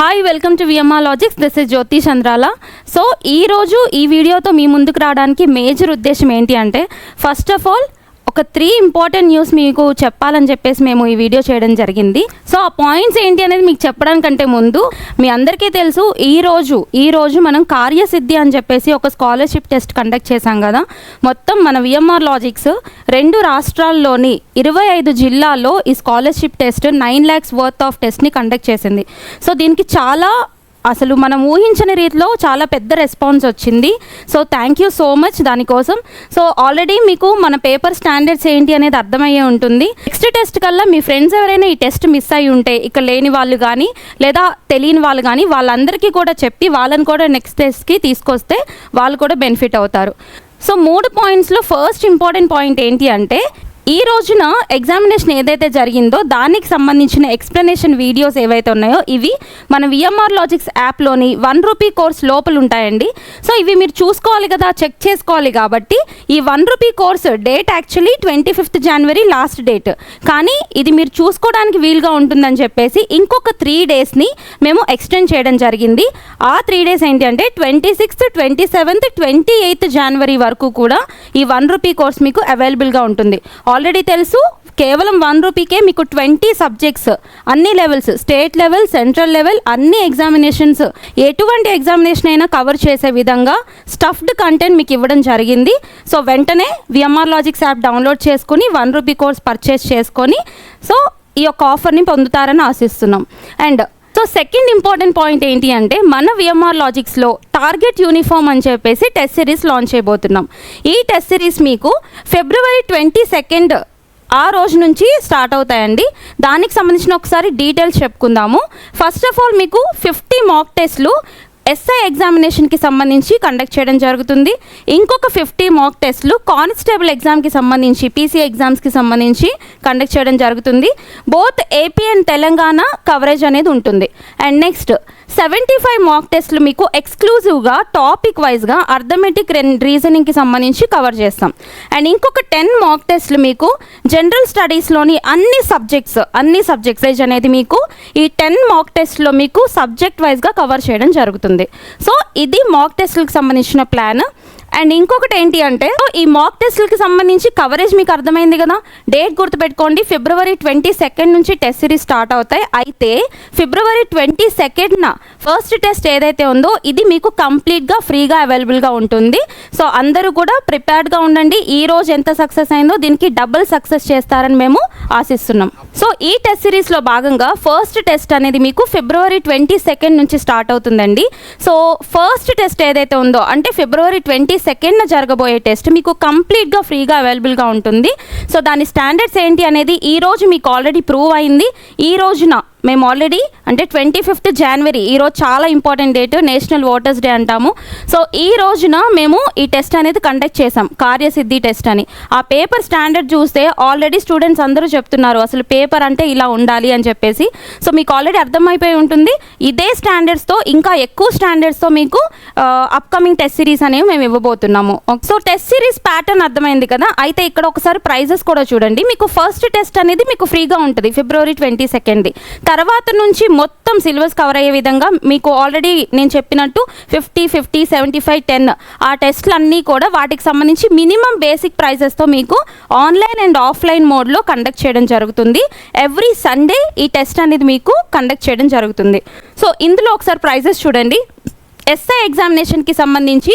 Hi welcome to VMR Logics. This is Jyothi Chandrala. So ఈరోజు ఈ వీడియోతో మీ ముందుకు రావడానికి మేజర్ ఉద్దేశం ఏంటి అంటే, ఫస్ట్ ఆఫ్ ఆల్ ఒక 3 ఇంపార్టెంట్ న్యూస్ మీకు చెప్పాలని చెప్పేసి మేము ఈ వీడియో చేయడం జరిగింది. సో ఆ పాయింట్స్ ఏంటి అనేది మీకు చెప్పడానికంటే ముందు మీ అందరికీ తెలుసు, ఈ రోజు మనం కార్యసిద్ధి అని చెప్పేసి ఒక స్కాలర్షిప్ టెస్ట్ కండక్ట్ చేశాం కదా. మొత్తం మన విఎంఆర్ లాజిక్స్ 2 రాష్ట్రాల్లోని 25 జిల్లాల్లో ఈ scholarship test 9 lakhs worth of టెస్ట్ని కండక్ట్ చేసింది. సో దీనికి చాలా అసలు మనం ఊహించని రీతిలో చాలా పెద్ద రెస్పాన్స్ వచ్చింది. So thank you so much దానికోసం. సో ఆల్రెడీ మీకు మన పేపర్ స్టాండర్డ్స్ ఏంటి అనేది అర్థమయ్యే ఉంటుంది. నెక్స్ట్ టెస్ట్ కల్లా మీ ఫ్రెండ్స్ ఎవరైనా ఈ టెస్ట్ మిస్ అయ్యి ఉంటే, ఇక్కడ లేని వాళ్ళు కానీ లేదా తెలియని వాళ్ళు కానీ, వాళ్ళందరికీ కూడా చెప్పి వాళ్ళని కూడా నెక్స్ట్ టెస్ట్కి తీసుకొస్తే వాళ్ళు కూడా బెనిఫిట్ అవుతారు. సో 3 పాయింట్స్లో ఫస్ట్ ఇంపార్టెంట్ పాయింట్ ఏంటి అంటే, ఈ రోజున ఎగ్జామినేషన్ ఏదైతే జరిగిందో దానికి సంబంధించిన ఎక్స్ప్లెనేషన్ వీడియోస్ ఏవైతే ఉన్నాయో ఇవి మన విఎంఆర్ లాజిక్స్ యాప్లోని 1 రూపీ కోర్స్ లోపల ఉంటాయండి. సో ఇవి మీరు చూసుకోవాలి కదా, చెక్ చేసుకోవాలి. కాబట్టి ఈ 1 rupee course date actually 25th January last date, కానీ ఇది మీరు చూసుకోవడానికి వీలుగా ఉంటుందని చెప్పేసి ఇంకొక 3 daysని మేము ఎక్స్టెండ్ చేయడం జరిగింది. ఆ 3 days ఏంటి అంటే 26th, 27th, 28th January వరకు కూడా ఈ 1 రూపీ కోర్స్ మీకు అవైలబుల్గా ఉంటుంది. ఆల్రెడీ తెలుసు, కేవలం 1 రూపీకే మీకు 20 సబ్జెక్ట్స్, అన్ని levels, state level, central level, అన్ని ఎగ్జామినేషన్స్, ఎటువంటి ఎగ్జామినేషన్ అయినా కవర్ చేసే విధంగా స్టఫ్డ్ కంటెంట్ మీకు ఇవ్వడం జరిగింది. సో వెంటనే విఎంఆర్ లాజిక్స్ యాప్ డౌన్లోడ్ చేసుకుని 1 రూపీ కోర్స్ పర్చేస్ చేసుకొని సో ఈ యొక్క ఆఫర్ని పొందుతారని ఆశిస్తున్నాం. And so second important point ఏంటి అంటే, మన విఎంఆర్ లాజిక్స్లో టార్గెట్ యూనిఫామ్ అని చెప్పేసి టెస్ట్ సిరీస్ లాంచ్ చేయబోతున్నాం. ఈ టెస్ట్ సిరీస్ మీకు February 22nd ఆ రోజు నుంచి స్టార్ట్ అవుతాయండి. దానికి సంబంధించిన ఒకసారి డీటెయిల్స్ చెప్పుకుందాము. ఫస్ట్ ఆఫ్ ఆల్ మీకు 50 మాక్ టెస్ట్లు ఎస్ఐ ఎగ్జామినేషన్కి సంబంధించి కండక్ట్ చేయడం జరుగుతుంది. ఇంకొక 50 మాక్ టెస్ట్లు కానిస్టేబుల్ ఎగ్జామ్కి సంబంధించి, పీసీ ఎగ్జామ్స్కి సంబంధించి కండక్ట్ చేయడం జరుగుతుంది. Both AP and Telangana coverage అనేది ఉంటుంది. అండ్ నెక్స్ట్ 75 మాక్ టెస్ట్లు మీకు ఎక్స్క్లూజివ్గా టాపిక్ వైజ్గా అర్థమెటిక్ రీజనింగ్కి సంబంధించి కవర్ చేస్తాం. అండ్ ఇంకొక 10 మాక్ టెస్ట్లు మీకు జనరల్ స్టడీస్లోని అన్ని సబ్జెక్ట్స్ అనేది మీకు ఈ 10 మాక్ టెస్ట్లో మీకు సబ్జెక్ట్ వైజ్గా కవర్ చేయడం జరుగుతుంది. సో ఇది మాక్ టెస్ట్లకు సంబంధించిన ప్లాన్. అండ్ ఇంకొకటి ఏంటి అంటే, ఈ మాక్ టెస్ట్లకి సంబంధించి కవరేజ్ మీకు అర్థమైంది కదా. డేట్ గుర్తుపెట్టుకోండి, February 22nd నుంచి టెస్ట్ సిరీస్ స్టార్ట్ అవుతాయి. అయితే February 22nd ఫస్ట్ టెస్ట్ ఏదైతే ఉందో ఇది మీకు కంప్లీట్గా ఫ్రీగా అవైలబుల్గా ఉంటుంది. సో అందరూ కూడా ప్రిపేర్డ్గా ఉండండి. ఈ రోజు ఎంత సక్సెస్ అయిందో దీనికి డబుల్ సక్సెస్ చేస్తారని మేము ఆశిస్తున్నాం. సో ఈ టెస్ట్ సిరీస్లో భాగంగా ఫస్ట్ టెస్ట్ అనేది మీకు February 22nd నుంచి స్టార్ట్ అవుతుందండి. సో ఫస్ట్ టెస్ట్ ఏదైతే ఉందో అంటే February 22nd జరగబోయే టెస్ట్ మీకు కంప్లీట్గా ఫ్రీగా అవైలబుల్గా ఉంటుంది. సో దాని స్టాండర్డ్స్ ఏంటి అనేది ఈ రోజు మీకు ఆల్రెడీ ప్రూవ్ అయింది. ఈ రోజున మేము ఆల్రెడీ అంటే 25th January, ఈరోజు చాలా important date, national voters day అంటాము. సో ఈ రోజున మేము ఈ టెస్ట్ అనేది కండక్ట్ చేసాం, కార్యసిద్ధి టెస్ట్ అని. ఆ పేపర్ స్టాండర్డ్ చూస్తే ఆల్రెడీ స్టూడెంట్స్ అందరూ చెప్తున్నారు అసలు పేపర్ అంటే ఇలా ఉండాలి అని చెప్పేసి. సో మీకు ఆల్రెడీ అర్థమైపోయి ఉంటుంది. ఇదే స్టాండర్డ్స్తో ఇంకా ఎక్కువ స్టాండర్డ్స్తో మీకు అప్కమింగ్ టెస్ట్ సిరీస్ అనేవి మేము ఇవ్వబోతున్నాము. సో టెస్ట్ సిరీస్ ప్యాటర్న్ అర్థమైంది కదా. అయితే ఇక్కడ ఒకసారి ప్రైజెస్ కూడా చూడండి. మీకు ఫస్ట్ టెస్ట్ అనేది మీకు ఫ్రీగా ఉంటుంది February 22nd. తర్వాత నుంచి మొత్తం సిలబస్ కవర్ అయ్యే విధంగా మీకు ఆల్రెడీ నేను చెప్పినట్టు 50, 50, 75, 10 ఆ టెస్ట్లు అన్నీ కూడా వాటికి సంబంధించి మినిమం బేసిక్ ప్రైజెస్తో మీకు ఆన్లైన్ అండ్ ఆఫ్లైన్ మోడ్లో కండక్ట్ చేయడం జరుగుతుంది. ఎవ్రీ సండే ఈ టెస్ట్ అనేది మీకు కండక్ట్ చేయడం జరుగుతుంది. సో ఇందులో ఒకసారి ప్రైజెస్ చూడండి. ఎస్ఐ ఎగ్జామినేషన్కి సంబంధించి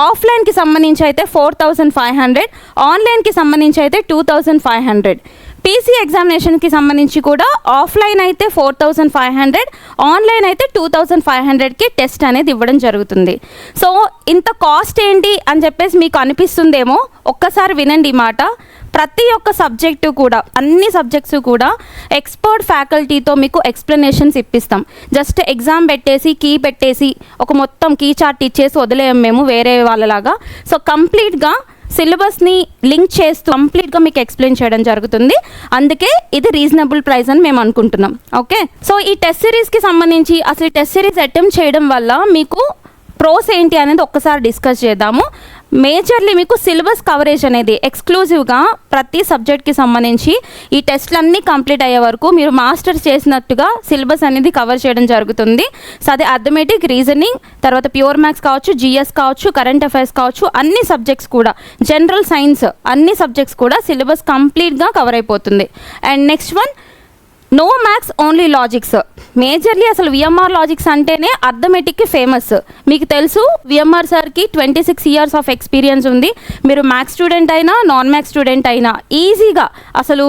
ఆఫ్లైన్కి సంబంధించి అయితే 4500, ఆన్లైన్కి సంబంధించి అయితే 2500. పీసీ ఎగ్జామినేషన్కి సంబంధించి కూడా ఆఫ్లైన్ అయితే 4500, ఆన్లైన్ అయితే 2500కి టెస్ట్ అనేది ఇవ్వడం జరుగుతుంది. సో ఇంత కాస్ట్ ఏంటి అని చెప్పేసి మీకు అనిపిస్తుందేమో, ఒక్కసారి వినండి ఈ మాట. ప్రతి ఒక్క సబ్జెక్టు కూడా, అన్ని సబ్జెక్ట్స్ కూడా ఎక్స్పర్ట్ ఫ్యాకల్టీతో మీకు ఎక్స్ప్లెనేషన్స్ ఇప్పిస్తాం. జస్ట్ ఎగ్జామ్ పెట్టేసి ఒక మొత్తం కీ చార్ట్ ఇచ్చేసి వదిలేయం మేము వేరే వాళ్ళలాగా. సో కంప్లీట్గా సిలబస్ని లింక్ చేస్తూ కంప్లీట్గా మీకు ఎక్స్ప్లెయిన్ చేయడం జరుగుతుంది. అందుకే ఇది రీజనబుల్ ప్రైస్ అని మేము అనుకుంటున్నాం. ఓకే, సో ఈ టెస్ట్ సిరీస్కి సంబంధించి అసలు టెస్ట్ సిరీస్ అటెంప్ట్ చేయడం వల్ల మీకు ప్రోస్ ఏంటి అనేది ఒక్కసారి డిస్కస్ చేద్దాము. మేజర్లీ మీకు సిలబస్ కవరేజ్ అనేది ఎక్స్క్లూజివ్గా ప్రతి సబ్జెక్ట్కి సంబంధించి ఈ టెస్ట్లన్నీ కంప్లీట్ అయ్యే వరకు మీరు మాస్టర్స్ చేసినట్టుగా సిలబస్ అనేది కవర్ చేయడం జరుగుతుంది. సో అది అథమెటిక్, రీజనింగ్, తర్వాత ప్యూర్ మ్యాథ్స్ కావచ్చు, జిఎస్ కావచ్చు, కరెంట్ అఫైర్స్ కావచ్చు, అన్ని సబ్జెక్ట్స్ కూడా, జనరల్ సైన్స్ అన్ని సబ్జెక్ట్స్ కూడా సిలబస్ కంప్లీట్గా కవర్ అయిపోతుంది. And next one, no maths only logics. Majorly అసలు విఎంఆర్ లాజిక్స్ అంటేనే అర్థమెటిక్కి ఫేమస్. మీకు తెలుసు విఎంఆర్ సార్కి 26 years ఆఫ్ ఎక్స్పీరియన్స్ ఉంది. మీరు మ్యాథ్స్ స్టూడెంట్ అయినా నాన్ మ్యాథ్స్ స్టూడెంట్ అయినా ఈజీగా, అసలు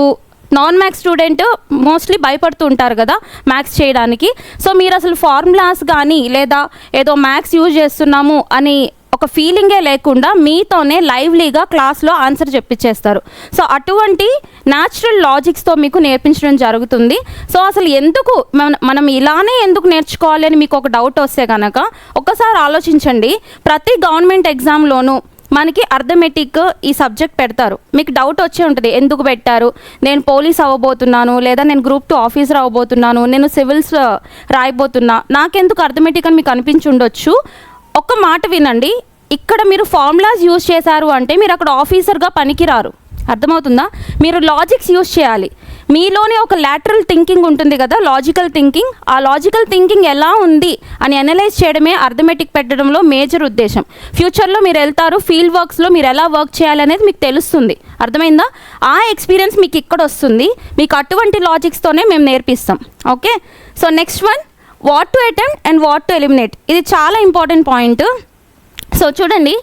నాన్ మ్యాథ్స్ స్టూడెంట్ మోస్ట్లీ భయపడుతూ ఉంటారు కదా మ్యాథ్స్ చేయడానికి. సో మీరు అసలు ఫార్ములాస్ కానీ లేదా ఏదో మ్యాథ్స్ యూజ్ చేస్తున్నాము అని ఒక ఫీలింగే లేకుండా మీతోనే లైవ్లీగా క్లాస్లో ఆన్సర్ చెప్పించేస్తారు. సో అటువంటి న్యాచురల్ లాజిక్స్తో మీకు నేర్పించడం జరుగుతుంది. సో అసలు ఎందుకు మనం ఇలానే ఎందుకు నేర్చుకోవాలి అని మీకు ఒక డౌట్ వస్తే కనుక ఒకసారి ఆలోచించండి. ప్రతి గవర్నమెంట్ ఎగ్జామ్లోనూ మనకి అర్థమెటిక్ ఈ సబ్జెక్ట్ పెడతారు. మీకు డౌట్ వచ్చే ఉంటుంది, ఎందుకు పెట్టారు, నేను పోలీస్ అవ్వబోతున్నాను, లేదా నేను Group 2 ఆఫీసర్ అవ్వబోతున్నాను, నేను సివిల్స్ రాయబోతున్నా, నాకెందుకు అర్థమెటిక్ అని మీకు అనిపించి ఉండొచ్చు. ఒక్క మాట వినండి, ఇక్కడ మీరు ఫార్ములాస్ యూజ్ చేశారు అంటే మీరు అక్కడ ఆఫీసర్గా పనికిరారు. అర్థమవుతుందా? మీరు లాజిక్స్ యూజ్ చేయాలి. మీలోనే ఒక లాటరల్ థింకింగ్ ఉంటుంది కదా, లాజికల్ థింకింగ్. ఆ లాజికల్ థింకింగ్ ఎలా ఉంది అని అనలైజ్ చేయడమే అర్థమెటిక్ పెట్టడంలో మేజర్ ఉద్దేశం. ఫ్యూచర్లో మీరు వెళ్తారు, ఫీల్డ్ వర్క్స్లో మీరు ఎలా వర్క్ చేయాలనేది మీకు తెలుస్తుంది. అర్థమైందా? ఆ ఎక్స్పీరియన్స్ మీకు ఇక్కడ వస్తుంది. మీకు అటువంటి లాజిక్స్తోనే మేము నేర్పిస్తాం. Okay, so next one, what to attempt and what to eliminate. ఇది చాలా ఇంపార్టెంట్ పాయింట్. సో చూడండి,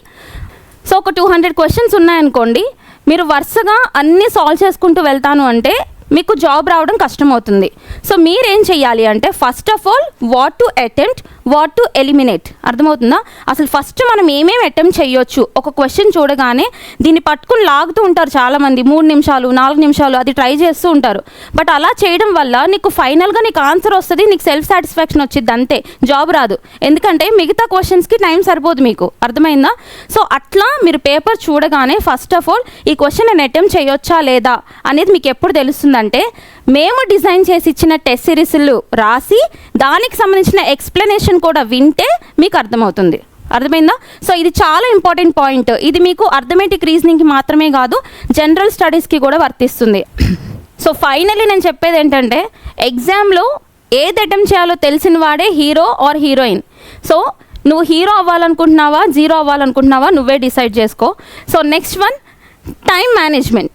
సో ఒక 200 క్వశ్చన్స్ ఉన్నాయనుకోండి, మీరు వరుసగా అన్నీ సాల్వ్ చేసుకుంటూ వెళ్తాను అంటే మీకు జాబ్ రావడం కష్టమవుతుంది. సో మీరేం చెయ్యాలి అంటే first of all what to attempt, what to eliminate. అర్థమవుతుందా? అసలు ఫస్ట్ మనం ఏమేమి అటెంప్ట్ చేయొచ్చు, ఒక క్వశ్చన్ చూడగానే దీన్ని పట్టుకుని లాగుతూ ఉంటారు చాలామంది, 3 నిమిషాలు 4 నిమిషాలు అది ట్రై చేస్తూ ఉంటారు. బట్ అలా చేయడం వల్ల నీకు ఫైనల్గా నీకు ఆన్సర్ వస్తుంది, నీకు సెల్ఫ్ సాటిస్ఫాక్షన్ వచ్చింది, అంతే, జాబ్ రాదు. ఎందుకంటే మిగతా క్వశ్చన్స్కి టైం సరిపోదు మీకు. అర్థమైందా? సో అట్లా మీరు పేపర్ చూడగానే ఫస్ట్ ఆఫ్ ఆల్ ఈ క్వశ్చన్ నేను అటెంప్ట్ చేయొచ్చా లేదా అనేది మీకు ఎప్పుడు తెలుస్తుందంటే మేము డిజైన్ చేసి ఇచ్చిన టెస్ట్ సిరీస్లు రాసి దానికి సంబంధించిన ఎక్స్ప్లెనేషన్ కూడా వింటే మీకు అర్థమవుతుంది. అర్థమైందా? సో ఇది చాలా ఇంపార్టెంట్ పాయింట్. ఇది మీకు అర్థమెటిక్ రీజనింగ్కి మాత్రమే కాదు, జనరల్ స్టడీస్కి కూడా వర్తిస్తుంది. సో ఫైనల్లీ నేను చెప్పేది ఏంటంటే ఎగ్జామ్లో ఏది అటెంప్ట్ చేయాలో తెలిసిన వాడే హీరో ఆర్ హీరోయిన్. సో నువ్వు హీరో అవ్వాలనుకుంటున్నావా, జీరో అవ్వాలనుకుంటున్నావా, నువ్వే డిసైడ్ చేసుకో. So next one, time management.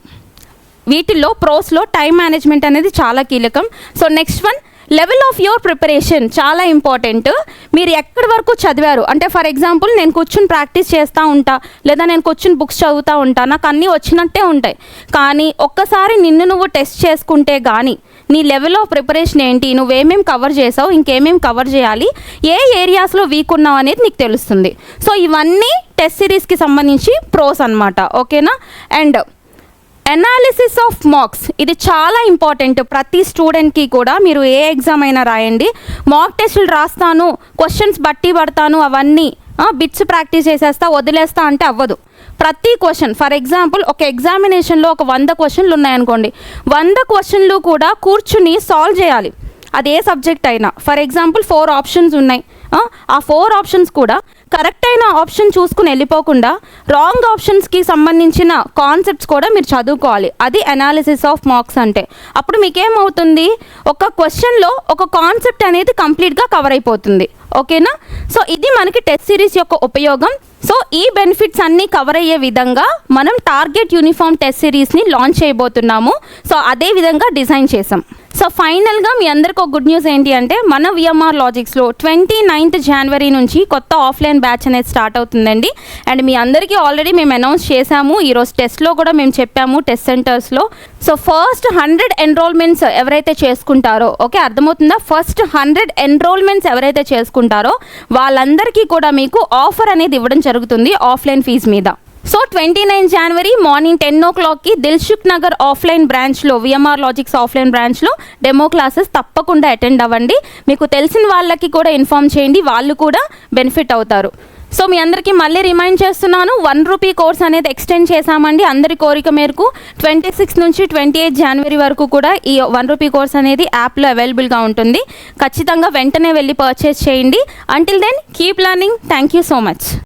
వీటిల్లో ప్రోస్లో టైం మేనేజ్మెంట్ అనేది చాలా కీలకం. So next one, level of your preparation చాలా ఇంపార్టెంట్. మీరు ఎక్కడి వరకు చదివారు అంటే, ఫర్ ఎగ్జాంపుల్ నేను కూర్చుని ప్రాక్టీస్ చేస్తూ ఉంటా, లేదా నేను కూర్చుని బుక్స్ చదువుతూ ఉంటా, నాకు అన్నీ వచ్చినట్టే ఉంటాయి. కానీ ఒక్కసారి నిన్ను నువ్వు టెస్ట్ చేసుకుంటే కానీ నీ లెవెల్ ఆఫ్ ప్రిపరేషన్ ఏంటి, నువ్వేమేమి కవర్ చేసావు, ఇంకేమేమి కవర్ చేయాలి, ఏ ఏరియాస్లో వీక్ ఉన్నావు అనేది నీకు తెలుస్తుంది. సో ఇవన్నీ టెస్ట్ సిరీస్కి సంబంధించి ప్రోస్ అన్నమాట. ఓకేనా? అండ్ అనాలిసిస్ ఆఫ్ మార్క్స్, ఇది చాలా ఇంపార్టెంట్ ప్రతి స్టూడెంట్కి కూడా. మీరు ఏ ఎగ్జామ్ అయినా రాయండి, మాక్ టెస్టులు రాస్తాను, క్వశ్చన్స్ బట్టి పడతాను, అవన్నీ బిట్స్ ప్రాక్టీస్ చేసేస్తా వదిలేస్తా అంటే అవ్వదు. ప్రతి క్వశ్చన్, ఫర్ ఎగ్జాంపుల్ ఒక ఎగ్జామినేషన్లో ఒక 100 క్వశ్చన్లు ఉన్నాయనుకోండి, 100 క్వశ్చన్లు కూడా కూర్చుని సాల్వ్ చేయాలి. అదే సబ్జెక్ట్ అయినా. ఫర్ ఎగ్జాంపుల్ 4 ఆప్షన్స్ ఉన్నాయి, ఆ 4 ఆప్షన్స్ కూడా కరెక్ట్ అయిన ఆప్షన్ చూసుకుని వెళ్ళిపోకుండా రాంగ్ ఆప్షన్స్కి సంబంధించిన కాన్సెప్ట్స్ కూడా మీరు చదువుకోవాలి. అది అనాలిసిస్ ఆఫ్ మార్క్స్ అంటే. అప్పుడు మీకేమవుతుంది, ఒక క్వశ్చన్లో ఒక కాన్సెప్ట్ అనేది కంప్లీట్గా కవర్ అయిపోతుంది. ఓకేనా? సో ఇది మనకి టెస్ట్ సిరీస్ యొక్క ఉపయోగం. సో ఈ బెనిఫిట్స్ అన్నీ కవర్ అయ్యే విధంగా మనం టార్గెట్ యూనిఫామ్ టెస్ట్ సిరీస్ని లాంచ్ చేయబోతున్నాము. సో అదే విధంగా డిజైన్ చేసాం. సో ఫైనల్గా మీ అందరికీ ఒక గుడ్ న్యూస్ ఏంటి అంటే, మన విఎంఆర్ లాజిక్స్లో 29th January నుంచి కొత్త ఆఫ్లైన్ బ్యాచ్ అనేది స్టార్ట్ అవుతుందండి. అండ్ మీ అందరికీ ఆల్రెడీ మేము అనౌన్స్ చేశాము, ఈరోజు టెస్ట్లో కూడా మేము చెప్పాము టెస్ట్ సెంటర్స్లో. సో ఫస్ట్ 100 ఎన్రోల్మెంట్స్ ఎవరైతే చేసుకుంటారో, ఓకే అర్థమవుతుందా, ఫస్ట్ 100 ఎన్రోల్మెంట్స్ ఎవరైతే చేసుకుంటారో వాళ్ళందరికీ కూడా మీకు ఆఫర్ అనేది ఇవ్వడం జరుగుతుంది ఆఫ్లైన్ ఫీజు మీద. సో 29 January మార్నింగ్ 10 o'clockకి దిల్సుఖ్ నగర్ ఆఫ్లైన్ బ్రాంచ్లో, విఎంఆర్ లాజిక్స్ ఆఫ్లైన్ బ్రాంచ్లో డెమో క్లాసెస్ తప్పకుండా అటెండ్ అవ్వండి. మీకు తెలిసిన వాళ్ళకి కూడా ఇన్ఫామ్ చేయండి, వాళ్ళు కూడా బెనిఫిట్ అవుతారు. సో మీ అందరికీ మళ్ళీ రిమైండ్ చేస్తున్నాను, 1 rupee కోర్స్ అనేది ఎక్స్టెండ్ చేశామండి. అందరి కోరిక మేరకు 26 నుంచి 28 January వరకు కూడా ఈ 1 rupee కోర్స్ అనేది యాప్లో అవైలబుల్గా ఉంటుంది. ఖచ్చితంగా వెంటనే వెళ్ళి పర్చేస్ చేయండి. Until then keep learning. Thank you so much.